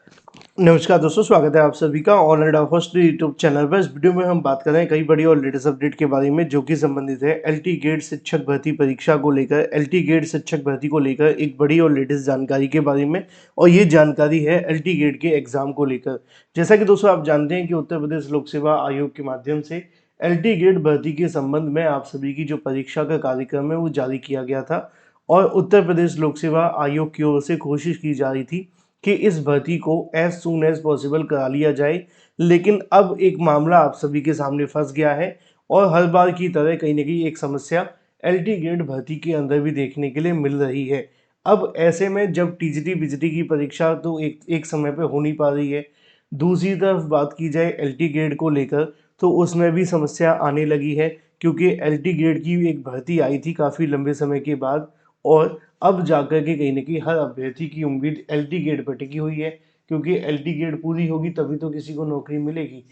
नमस्कार दोस्तों, स्वागत है आप सभी का ऑनलाइन फर्स्ट यूट्यूब चैनल पर। इस वीडियो में हम बात कर रहे हैं कई बड़ी और लेटेस्ट अपडेट के बारे में, जो कि संबंधित है एलटी गेट शिक्षक भर्ती परीक्षा को लेकर। एलटी गेट शिक्षक भर्ती को लेकर एक बड़ी और लेटेस्ट जानकारी के बारे में, और ये जानकारी है एलटी गेट के एग्जाम को लेकर। जैसा कि दोस्तों आप जानते हैं कि उत्तर प्रदेश लोक सेवा आयोग के माध्यम से एलटी गेट भर्ती के संबंध में आप सभी की जो परीक्षा का कार्यक्रम है वो जारी किया गया था, और उत्तर प्रदेश लोक सेवा आयोग की ओर से कोशिश की जा रही थी कि इस भर्ती को एज सून एज पॉसिबल करा लिया जाए। लेकिन अब एक मामला आप सभी के सामने फंस गया है, और हर बार की तरह कहीं ना कहीं एक समस्या एलटी गेट भर्ती के अंदर भी देखने के लिए मिल रही है। अब ऐसे में जब टीजीटी बीजीटी की परीक्षा तो एक समय पे हो नहीं पा रही है, दूसरी तरफ बात की जाए एलटी गेट को लेकर तो उसमें भी समस्या आने लगी है, क्योंकि एलटी गेट की एक भर्ती आई थी काफ़ी लंबे समय के बाद, और अब जाकर के कहीं ना कहीं हर अभ्यर्थी की उम्मीद एलटी गेट पर टिकी हुई है, क्योंकि एलटी गेट पूरी होगी तभी तो किसी को नौकरी मिलेगी।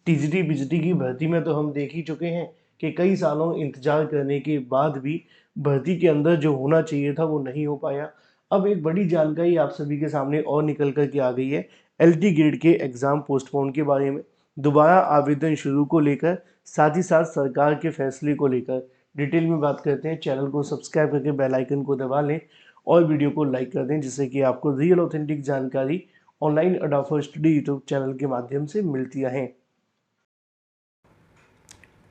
टीजीटी बीजीटी की भर्ती में तो हम देख ही चुके हैं कि कई सालों इंतजार करने के बाद भी भर्ती के अंदर जो होना चाहिए था वो नहीं हो पाया। अब एक बड़ी जानकारी आप सभी के सामने और निकल कर के आ गई है एलटी गेट के एग्ज़ाम पोस्टपोन के बारे में, दोबारा आवेदन शुरू को लेकर, साथ ही साथ सरकार के फैसले को लेकर डिटेल में बात करते हैं। चैनल को सब्सक्राइब करके बेल आइकन को दबा लें और वीडियो को लाइक कर दें, जिससे कि आपको रियल ऑथेंटिक जानकारी online adopter study YouTube channel के माध्यम से मिलती रहे।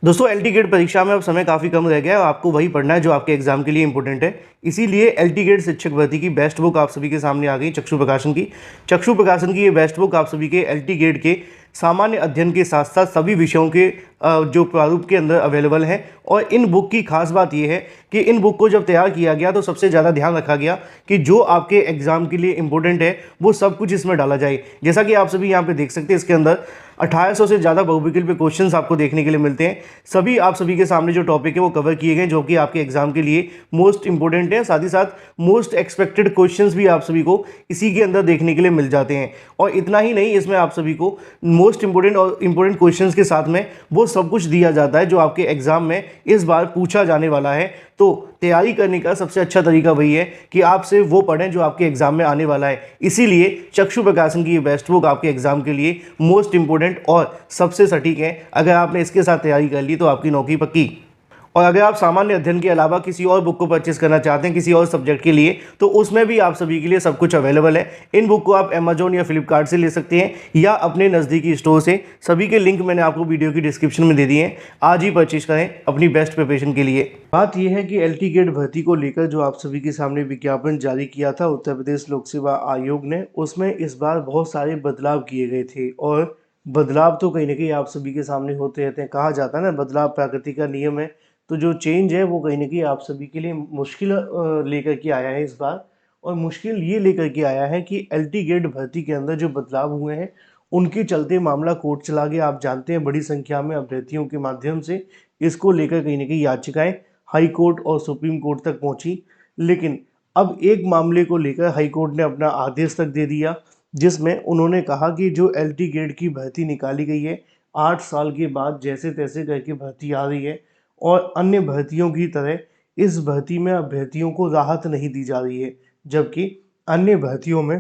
दोस्तों एलटी गेट परीक्षा में अब समय काफ़ी कम रह गया है और आपको वही पढ़ना है जो आपके एग्जाम के लिए इंपॉर्टेंट है। इसीलिए एलटी गेट शिक्षक भर्ती की बेस्ट बुक आप सभी के सामने आ गई, चक्षु प्रकाशन की। चक्षु प्रकाशन की ये बेस्ट बुक आप सभी के एलटी गेट के सामान्य अध्ययन के साथ साथ सभी विषयों के जो प्रारूप के अंदर अवेलेबल है। और इन बुक की खास बात यह है कि इन बुक को जब तैयार किया गया तो सबसे ज़्यादा ध्यान रखा गया कि जो आपके एग्जाम के लिए इंपॉर्टेंट है वो सब कुछ इसमें डाला जाए। जैसा कि आप सभी यहाँ पे देख सकते हैं, इसके अंदर 1800 से ज़्यादा बहुविकल्प पे क्वेश्चंस आपको देखने के लिए मिलते हैं। सभी आप सभी के सामने जो टॉपिक है वो कवर किए गए, जो कि आपके एग्जाम के लिए मोस्ट इंपॉर्टेंट है। साथ ही साथ मोस्ट एक्सपेक्टेड क्वेश्चंस भी आप सभी को इसी के अंदर देखने के लिए मिल जाते हैं। और इतना ही नहीं, इसमें आप सभी को मोस्ट इंपॉर्टेंट और इंपॉर्टेंट क्वेश्चंस के साथ में वो सब कुछ दिया जाता है जो आपके एग्जाम में इस बार पूछा जाने वाला है। तो तैयारी करने का सबसे अच्छा तरीका वही है कि आप सिर्फ वो पढ़ें जो आपके एग्जाम में आने वाला है। इसीलिए चक्षु प्रकाशन की ये बेस्ट बुक आपके एग्जाम के लिए मोस्ट इंपॉर्टेंट और सबसे सटीक है। अगर आपने इसके साथ तैयारी कर ली तो आपकी नौकरी पक्की। और अगर आप सामान्य अध्ययन के अलावा किसी और बुक को परचेस करना चाहते हैं किसी और सब्जेक्ट के लिए, तो उसमें भी आप सभी के लिए सब कुछ अवेलेबल है। इन बुक को आप अमेजोन या फ्लिपकार्ट से ले सकते हैं या अपने नज़दीकी स्टोर से। सभी के लिंक मैंने आपको वीडियो की डिस्क्रिप्शन में दे दिए हैं। आज ही परचेज करें अपनी बेस्ट प्रिपरेशन के लिए। बात यह है कि एलटी गेट भर्ती को लेकर जो आप सभी के सामने विज्ञापन जारी किया था उत्तर प्रदेश लोक सेवा आयोग ने, उसमें इस बार बहुत सारे बदलाव किए गए थे। और बदलाव तो कहीं ना कहीं आप सभी के सामने होते रहते हैं। कहा जाता है ना, बदलाव प्रकृति का नियम है। तो जो चेंज है वो कहीं ना कहीं आप सभी के लिए मुश्किल लेकर के आया है इस बार। और मुश्किल ये लेकर के आया है कि एलटी गेट भर्ती के अंदर जो बदलाव हुए हैं उनके चलते मामला कोर्ट चला गया। आप जानते हैं बड़ी संख्या में अभ्यर्थियों के माध्यम से इसको लेकर कहीं ना कहीं याचिकाएं हाई कोर्ट और सुप्रीम कोर्ट तक पहुंची। लेकिन अब एक मामले को लेकर हाई कोर्ट ने अपना आदेश तक दे दिया, जिसमें उन्होंने कहा कि जो एलटी गेट की भर्ती निकाली गई है 8 साल के बाद जैसे तैसे करके भर्ती आ रही है, और अन्य भर्तियों की तरह इस भर्ती में अभ्यर्थियों को राहत नहीं दी जा रही है। जबकि अन्य भर्तियों में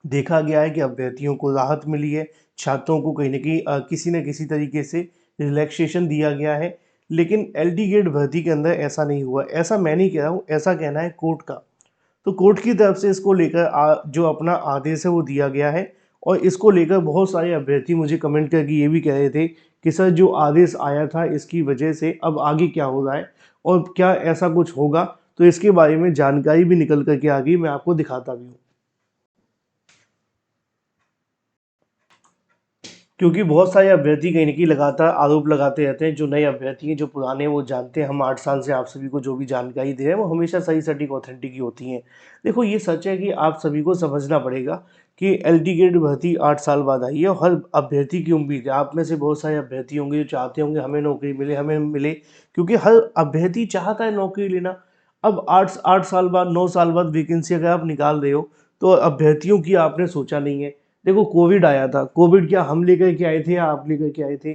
देखा गया है कि अभ्यर्थियों को राहत मिली है, छात्रों को कहीं ना कहीं किसी न किसी तरीके से रिलैक्सेशन दिया गया है। लेकिन एलटी गेट भर्ती के अंदर ऐसा नहीं हुआ। ऐसा मैं नहीं कह रहा हूँ, ऐसा कहना है कोर्ट का। तो कोर्ट की तरफ से इसको लेकर जो अपना आदेश है वो दिया गया है। और इसको लेकर बहुत सारे अभ्यर्थी मुझे कमेंट करके ये भी कह रहे थे कि सर जो आदेश आया था इसकी वजह से अब आगे क्या हो रहा है और क्या ऐसा कुछ होगा। तो इसके बारे में जानकारी भी निकल करके आ गई, मैं आपको दिखाता भी हूँ। क्योंकि बहुत सारे अभ्यर्थी कहीं न कहीं लगातार आरोप लगाते रहते हैं। जो नए अभ्यर्थी हैं, जो पुराने हैं, वो जानते हैं। हम 8 साल से आप सभी को जो भी जानकारी दे रहे हैं वो हमेशा सही सटीक ऑथेंटिक ही होती हैं। देखो ये सच है कि आप सभी को समझना पड़ेगा कि एलटी गेट भर्ती 8 साल बाद आई है और हर अभ्यर्थी की उम्मीद है। आप में से बहुत सारे अभ्यर्थी होंगे जो चाहते होंगे हमें नौकरी मिले, हमें मिले, क्योंकि हर अभ्यर्थी चाहता है नौकरी लेना। अब 8 साल बाद, 9 साल बाद वैकेंसी अगर आप निकाल रहे हो तो अभ्यर्थियों की आपने सोचा नहीं है। देखो कोविड आया था, कोविड क्या हम लेकर के आए थे या आप लेकर के आए थे?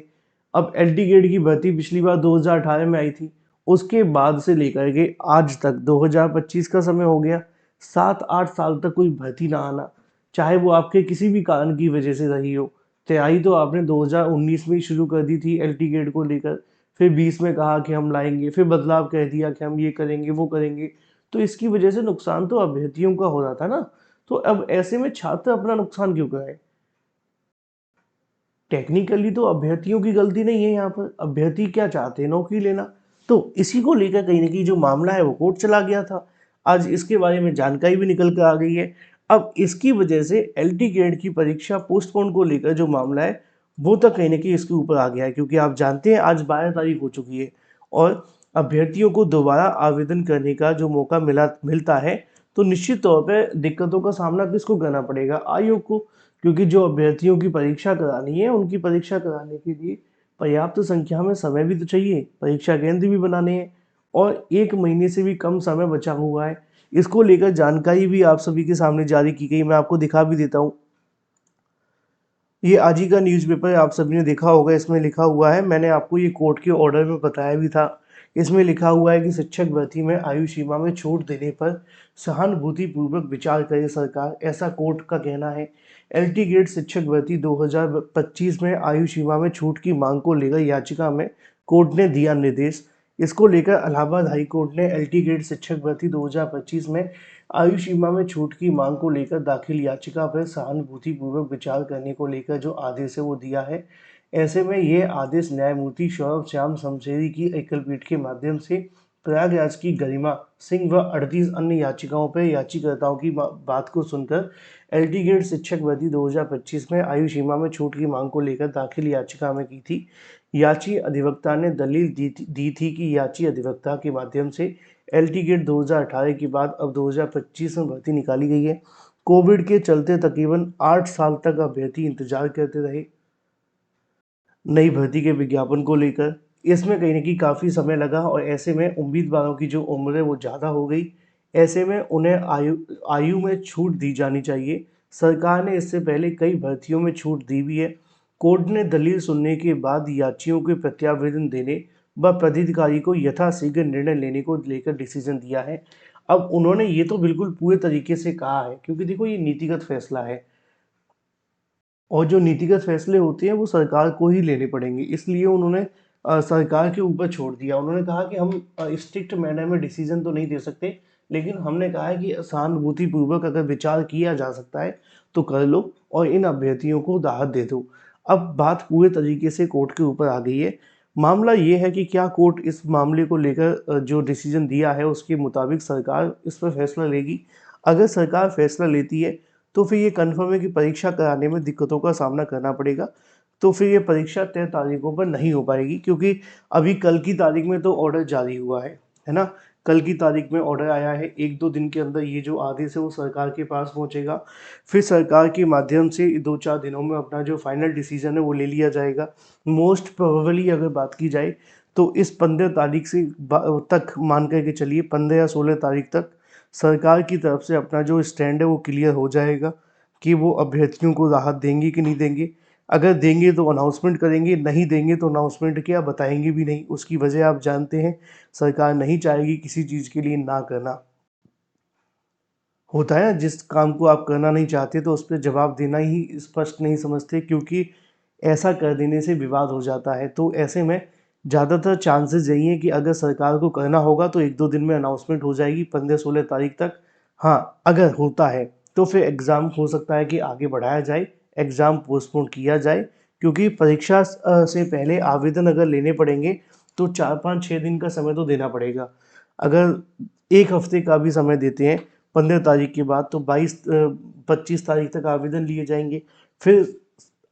अब एलटी गेट की भर्ती पिछली बार 2018 में आई थी, उसके बाद से लेकर के आज तक 2025 का समय हो गया, 7-8 साल तक कोई भर्ती ना आना। चाहे वो आपके किसी भी कारण की वजह से रही हो। तैयारी तो आपने 2019 में ही शुरू कर दी थी एल टी गेट को लेकर, फिर 20 में कहा कि हम लाएंगे, फिर बदलाव कह दिया कि हम ये करेंगे वो करेंगे, तो इसकी वजह से नुकसान तो अभ्यर्थियों का हो रहा था ना। तो अब ऐसे में छात्र अपना नुकसान क्यों कराए? टेक्निकली तो अभ्यर्थियों की गलती नहीं है यहाँ पर, अभ्यर्थी क्या चाहते हैं, नौकरी लेना। तो इसी को लेकर कहीं ना कहीं जो मामला है वो कोर्ट चला गया था। आज इसके बारे में जानकारी भी निकल कर आ गई है। अब इसकी वजह से एल टी ग्रेड की परीक्षा पोस्टपोन को लेकर जो मामला है वो तक कहीं ना कहीं इसके ऊपर आ गया है, क्योंकि आप जानते हैं आज 12 तारीख हो चुकी है और अभ्यर्थियों को दोबारा आवेदन करने का जो मौका मिलता है, तो निश्चित तौर पर दिक्कतों का सामना किसको करना पड़ेगा? आयोग को। क्योंकि जो अभ्यर्थियों की परीक्षा करानी है उनकी परीक्षा कराने के लिए पर्याप्त संख्या में समय भी तो चाहिए, परीक्षा केंद्र भी बनाने हैं और 1 महीने से भी कम समय बचा हुआ है। इसको लेकर जानकारी भी आप सभी के सामने जारी की गई, मैं आपको दिखा भी देता हूँ। ये आज ही का न्यूज़पेपर आप सभी ने देखा होगा, इसमें लिखा हुआ है, मैंने आपको ये कोर्ट के ऑर्डर में बताया भी था। इसमें लिखा हुआ है कि शिक्षक भर्ती में आयु सीमा में छूट देने पर सहानुभूतिपूर्वक विचार करे सरकार, ऐसा कोर्ट का कहना है। एलटी ग्रेड शिक्षक भर्ती 2025 में आयु सीमा में छूट की मांग को लेकर याचिका में कोर्ट ने दिया निर्देश। इसको लेकर इलाहाबाद हाई कोर्ट ने एलटी ग्रेड शिक्षक भर्ती 2025 में आयु सीमा में छूट की मांग को लेकर दाखिल याचिका पर सहानुभूतिपूर्वक विचार करने को लेकर जो आदेश है वो दिया है। ऐसे में ये आदेश न्यायमूर्ति सौरभ श्याम शमशेरी की एकल पीठ के माध्यम से प्रयागराज की गरिमा सिंह व 38 अन्य याचिकाओं पर याचिकाकर्ताओं की बात को सुनकर एलटी ग्रेड शिक्षक भर्ती 2025 में आयु सीमा में छूट की मांग को लेकर दाखिल याचिका में की थी। याची अधिवक्ता ने दलील दी थी कि याची अधिवक्ता के माध्यम से एलटी गेट 2018 के बाद अब 2025 में भर्ती निकाली गई है। कोविड के चलते तकरीबन 8 साल तक अभ्यर्थी इंतजार करते रहे नई भर्ती के विज्ञापन को लेकर। इसमें कहीं ना कहीं काफ़ी समय लगा और ऐसे में उम्मीदवारों की जो उम्र है वो ज़्यादा हो गई। ऐसे में उन्हें आयु आयु में छूट दी जानी चाहिए। सरकार ने इससे पहले कई भर्तियों में छूट दी भी है। कोर्ट ने दलील सुनने के बाद याचियों के प्रत्यावेदन देने व पदाधिकारी को यथाशीघ्र निर्णय लेने को लेकर डिसीजन दिया है। अब उन्होंने ये तो बिल्कुल पूरे तरीके से कहा है, क्योंकि देखो ये नीतिगत फैसला है और जो नीतिगत फैसले होते हैं वो सरकार को ही लेने पड़ेंगे, इसलिए उन्होंने सरकार के ऊपर छोड़ दिया। उन्होंने कहा कि हम स्ट्रिक्ट मैनर में डिसीजन तो नहीं दे सकते, लेकिन हमने कहा है कि सहानुभूतिपूर्वक अगर विचार किया जा सकता है तो कर लो और इन अभ्यर्थियों को राहत दे दो। अब बात पूरे तरीके से कोर्ट के ऊपर आ गई है। मामला ये है कि क्या कोर्ट इस मामले को लेकर जो डिसीजन दिया है उसके मुताबिक सरकार इस पर फैसला लेगी। अगर सरकार फैसला लेती है तो फिर ये कन्फर्म है कि परीक्षा कराने में दिक्कतों का सामना करना पड़ेगा। तो फिर ये परीक्षा तय तारीखों पर नहीं हो पाएगी, क्योंकि अभी कल की तारीख में तो ऑर्डर जारी हुआ है ना? कल की तारीख में ऑर्डर आया है, 1-2 दिन के अंदर ये जो आदेश है वो सरकार के पास पहुंचेगा। फिर सरकार के माध्यम से 2-4 दिनों में अपना जो फाइनल डिसीजन है वो ले लिया जाएगा। मोस्ट प्रोबेबली अगर बात की जाए तो इस 15 तारीख से तक मान करके चलिए, 15 या 16 तारीख तक सरकार की तरफ से अपना जो स्टैंड है वो क्लियर हो जाएगा कि वो अभ्यर्थियों को राहत देंगे कि नहीं देंगे। अगर देंगे तो अनाउंसमेंट करेंगे, नहीं देंगे तो अनाउंसमेंट क्या बताएंगे भी नहीं। उसकी वजह आप जानते हैं, सरकार नहीं चाहेगी किसी चीज़ के लिए ना करना। होता है जिस काम को आप करना नहीं चाहते तो उस पर जवाब देना ही स्पष्ट नहीं समझते, क्योंकि ऐसा कर देने से विवाद हो जाता है। तो ऐसे में ज़्यादातर चांसेस यही हैं कि अगर सरकार को करना होगा तो 1-2 दिन में अनाउंसमेंट हो जाएगी, 15-16 तारीख तक। हाँ, अगर होता है तो फिर एग्ज़ाम हो सकता है कि आगे बढ़ाया जाए, एग्ज़ाम पोस्टपोन किया जाए, क्योंकि परीक्षा से पहले आवेदन अगर लेने पड़ेंगे तो 4-5-6 दिन का समय तो देना पड़ेगा। अगर 1 हफ्ते का भी समय देते हैं 15 तारीख के बाद, तो 25 तारीख तक आवेदन लिए जाएंगे। फिर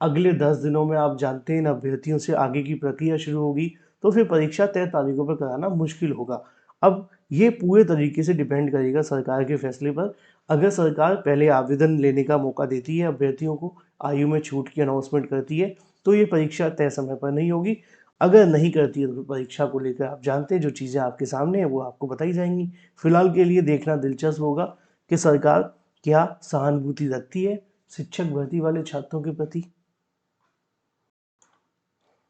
अगले 10 दिनों में आप जानते हैं इन अभ्यर्थियों से आगे की प्रक्रिया शुरू होगी, तो फिर परीक्षा तय तारीखों पर कराना मुश्किल होगा। अब ये पूरे तरीके से डिपेंड करेगा सरकार के फैसले पर। अगर सरकार पहले आवेदन लेने का मौका देती है अभ्यर्थियों को, आयु में छूट की अनाउंसमेंट करती है, तो ये परीक्षा तय समय पर नहीं होगी। अगर नहीं करती है तो परीक्षा को लेकर आप जानते हैं जो चीज़ें आपके सामने हैं वो आपको बताई जाएंगी। फिलहाल के लिए देखना दिलचस्प होगा कि सरकार क्या सहानुभूति रखती है शिक्षक भर्ती वाले छात्रों के प्रति।